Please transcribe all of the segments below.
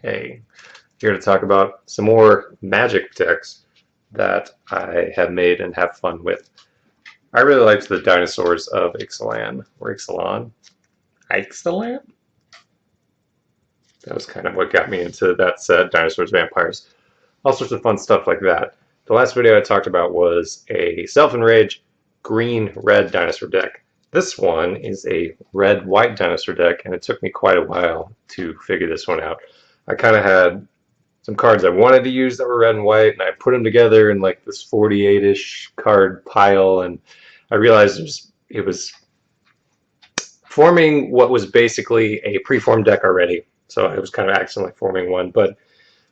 Hey, here to talk about some more Magic decks that I have made and have fun with. I really liked the Dinosaurs of Ixalan, or Ixalan? Ixalan? That was kind of what got me into that set, Dinosaurs, Vampires. All sorts of fun stuff like that. The last video I talked about was a Self-Enrage green-red dinosaur deck. This one is a red-white dinosaur deck, and it took me quite a while to figure this one out. I kind of had some cards I wanted to use that were red and white, and I put them together in like this 48-ish card pile, and I realized it was forming what was basically a preformed deck already. So I was kind of accidentally forming one, but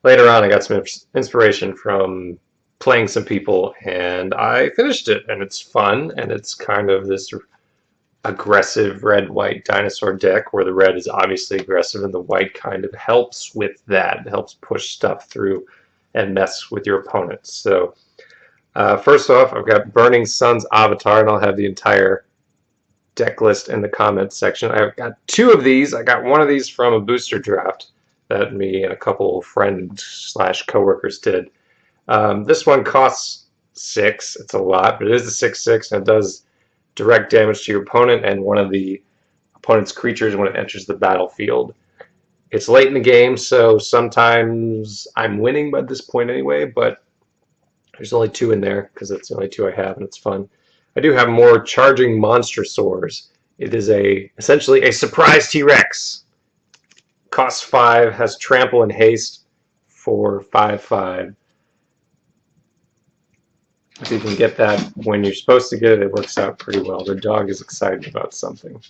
later on I got some inspiration from playing some people, and I finished it, and it's fun, and it's kind of this aggressive red-white dinosaur deck where the red is obviously aggressive and the white kind of helps with that. It helps push stuff through and mess with your opponents. So first off, I've got Burning Sun's Avatar, and I'll have the entire deck list in the comments section. I've got two of these. I got one of these from a booster draft that me and a couple friends/coworkers did. This one costs 6. It's a lot, but it is a 6/6, and it does direct damage to your opponent and one of the opponent's creatures when it enters the battlefield. It's late in the game, so sometimes I'm winning by this point anyway, but there's only 2 in there because that's the only 2 I have, and it's fun. I do have more Charging Monstrosaurs. It is essentially a surprise T-Rex. Costs 5, has Trample and Haste for 5/5. If you can get that when you're supposed to get it, it works out pretty well. The dog is excited about something.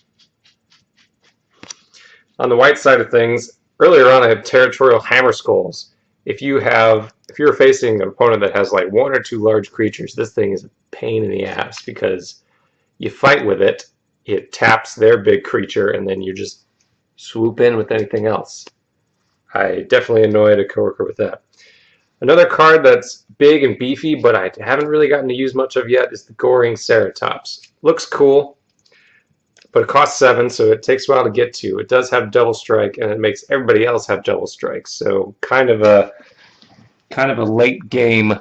On the white side of things, earlier on I had Territorial Hammerskulls. If you're facing an opponent that has like 1 or 2 large creatures, this thing is a pain in the ass because you fight with it, it taps their big creature, and then you just swoop in with anything else. I definitely annoyed a coworker with that. Another card that's big and beefy, but I haven't really gotten to use much of yet, is the Goring Ceratops. Looks cool, but it costs 7, so it takes a while to get to. It does have double strike, and it makes everybody else have double strike, so kind of a late game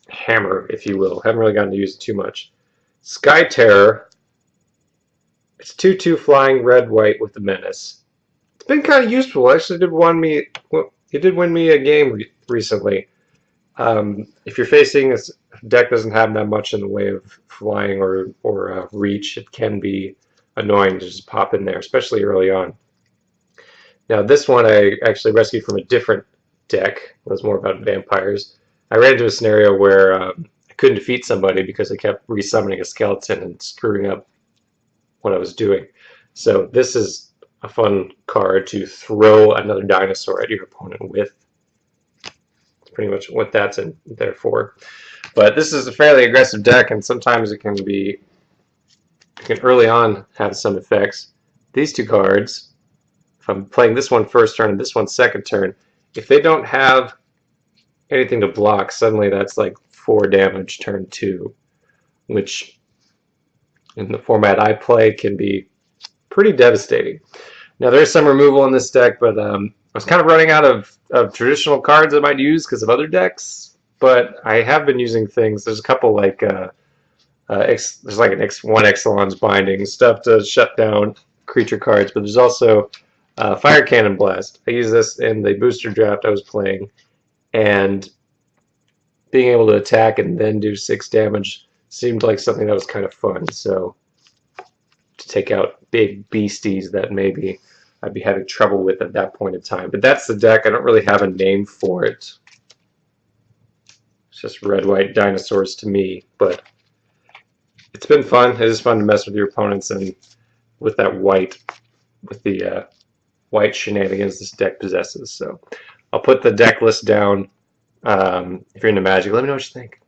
hammer, if you will. Haven't really gotten to use it too much. Sky Terror. It's 2/2 flying red-white with the menace. It's been kind of useful. Actually, it did win me a game recently. If you're facing a deck doesn't have that much in the way of flying or reach, it can be annoying to just pop in there, especially early on. Now this one I actually rescued from a different deck. It was more about vampires. I ran into a scenario where I couldn't defeat somebody because I kept resummoning a skeleton and screwing up what I was doing. So this is a fun card to throw another dinosaur at your opponent with. That's pretty much what that's in there for. But this is a fairly aggressive deck, and sometimes it can early on have some effects. These 2 cards, if I'm playing this one first turn and this one second turn, if they don't have anything to block, suddenly that's like 4 damage turn 2, which in the format I play can be pretty devastating. Now there's some removal in this deck, but I was kind of running out of traditional cards I might use because of other decks, but I have been using things. There's a couple like there's like one Ixalan's Binding, stuff to shut down creature cards, but there's also Fire Cannon Blast. I used this in the booster draft I was playing, and being able to attack and then do 6 damage seemed like something that was kind of fun. So to take out big beasties that maybe I'd be having trouble with at that point in time. But that's the deck. I don't really have a name for it. It's just red-white dinosaurs to me, but it's been fun. It is fun to mess with your opponents and with that white, with the white shenanigans this deck possesses. So I'll put the deck list down. If you're into Magic, let me know what you think.